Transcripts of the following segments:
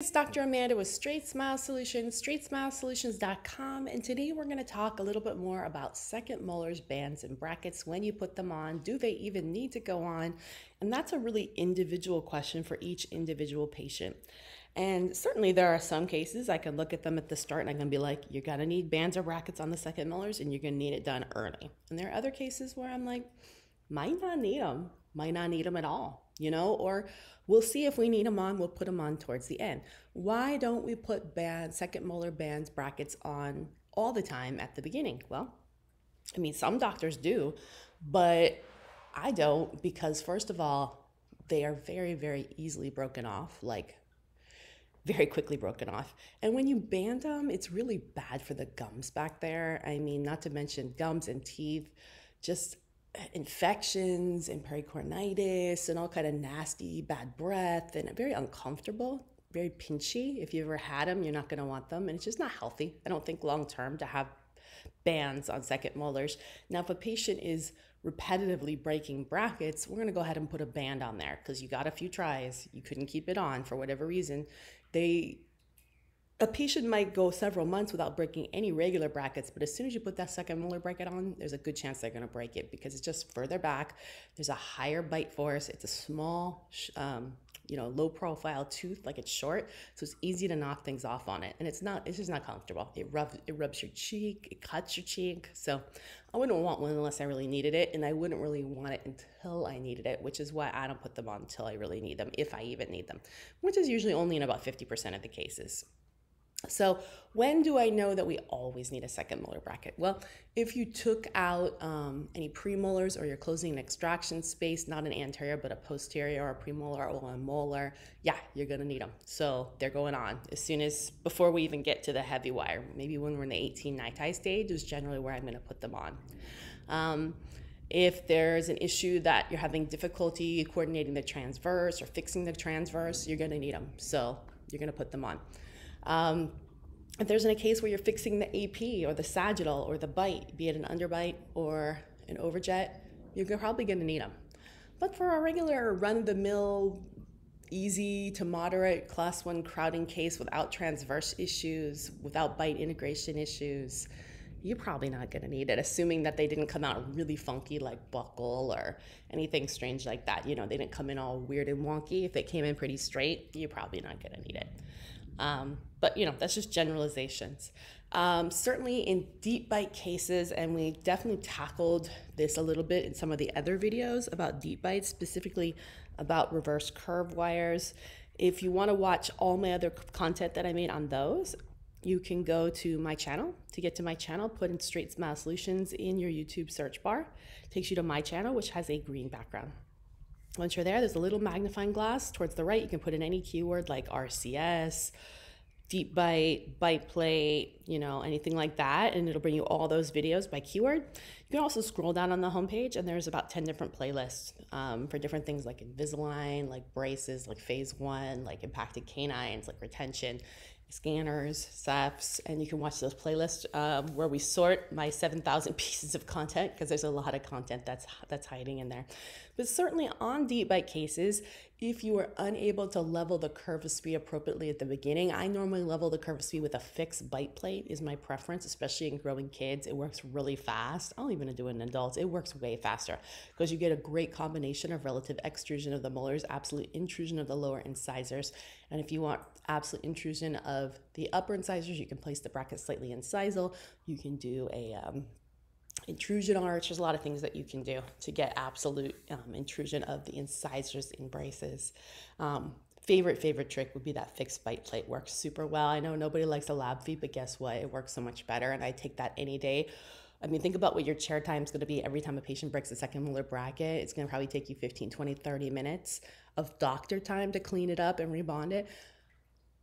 It's Dr. Amanda with Straightsmile Solutions, straightsmilesolutions.com, and today we're going to talk a little bit more about second molars, bands, and brackets. When you put them on, do they even need to go on? And that's a really individual question for each individual patient. And certainly there are some cases I can look at them at the start and I'm going to be like, you're going to need bands or brackets on the second molars and you're going to need it done early. And there are other cases where I'm like, might not need them, might not need them at all, or we'll see if we need them on, we'll put them on towards the end. Why don't we put second molar bands, brackets on all the time at the beginning? Well, I mean, some doctors do, but I don't, because first of all, they are very, very easily broken off, like very quickly broken off. And when you band them, it's really bad for the gums back there. I mean, not to mention gums and teeth, just infections and pericornitis and all kind of nasty bad breath, and very uncomfortable, very pinchy. If you ever had them, you're not going to want them, and it's just not healthy. I don't think long term to have bands on second molars. Now, if a patient is repetitively breaking brackets, we're going to go ahead and put a band on there because you got a few tries, you couldn't keep it on for whatever reason. A patient might go several months without breaking any regular brackets, but as soon as you put that second molar bracket on, there's a good chance they're going to break it because it's just further back. There's a higher bite force. It's a small, low profile tooth, like it's short, so it's easy to knock things off on it. And it's just not comfortable. It rubs your cheek, it cuts your cheek. So I wouldn't want one unless I really needed it, and I wouldn't really want it until I needed it, which is why I don't put them on until I really need them, if I even need them, which is usually only in about 50% of the cases. So when do I know that we always need a second molar bracket? Well, if you took out any premolars or you're closing an extraction space, not an anterior, but a posterior or a premolar or a molar, yeah, you're going to need them. So they're going on before we even get to the heavy wire. Maybe when we're in the 18 niti stage is generally where I'm going to put them on. If there's an issue that you're having difficulty coordinating the transverse or fixing the transverse, you're going to need them. So you're going to put them on. If there's in a case where you're fixing the AP or the sagittal or the bite, be it an underbite or an overjet, you're probably going to need them. But for a regular run-of-the-mill, easy to moderate class 1 crowding case without transverse issues, without bite integration issues, you're probably not going to need it, assuming that they didn't come out really funky like buckle or anything strange like that. They didn't come in all weird and wonky. If it came in pretty straight, you're probably not going to need it. But that's just generalizations. Certainly in deep bite cases, and we definitely tackled this a little bit in some of the other videos about deep bites, specifically about reverse curve wires. If you want to watch all my other content that I made on those, you can go to my channel. To get to my channel, put in Straightsmile Solutions in your YouTube search bar. It takes you to my channel, which has a green background. Once you're there, there's a little magnifying glass towards the right. You can put in any keyword like RCS, deep bite, bite plate, anything like that, and it'll bring you all those videos by keyword. You can also scroll down on the homepage, and there's about 10 different playlists for different things like Invisalign, like braces, like phase 1, like impacted canines, like retention, scanners, SEFs, and you can watch those playlists where we sort my 7,000 pieces of content, because there's a lot of content that's hiding in there. But certainly on deep bite cases, if you are unable to level the curve of speed appropriately at the beginning, I normally level the curve of speed with a fixed bite plate is my preference, especially in growing kids. It works really fast. I'll even do it in adults. It works way faster because you get a great combination of relative extrusion of the molars, absolute intrusion of the lower incisors. And if you want absolute intrusion of the upper incisors, you can place the bracket slightly incisal. You can do a intrusion arch. There's a lot of things that you can do to get absolute intrusion of the incisors in braces. Favorite trick would be that fixed bite plate. Works super well. I know nobody likes a lab feed, but guess what? It works so much better, and I take that any day. I mean, think about what your chair time is going to be every time a patient breaks a second molar bracket. It's going to probably take you 15, 20, 30 minutes of doctor time to clean it up and rebond it.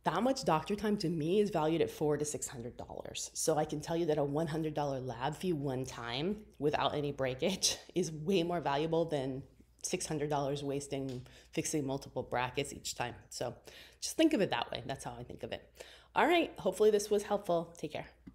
That much doctor time to me is valued at $400 to $600. So I can tell you that a $100 lab fee one time without any breakage is way more valuable than $600 wasting fixing multiple brackets each time. So just think of it that way. That's how I think of it. All right. Hopefully this was helpful. Take care.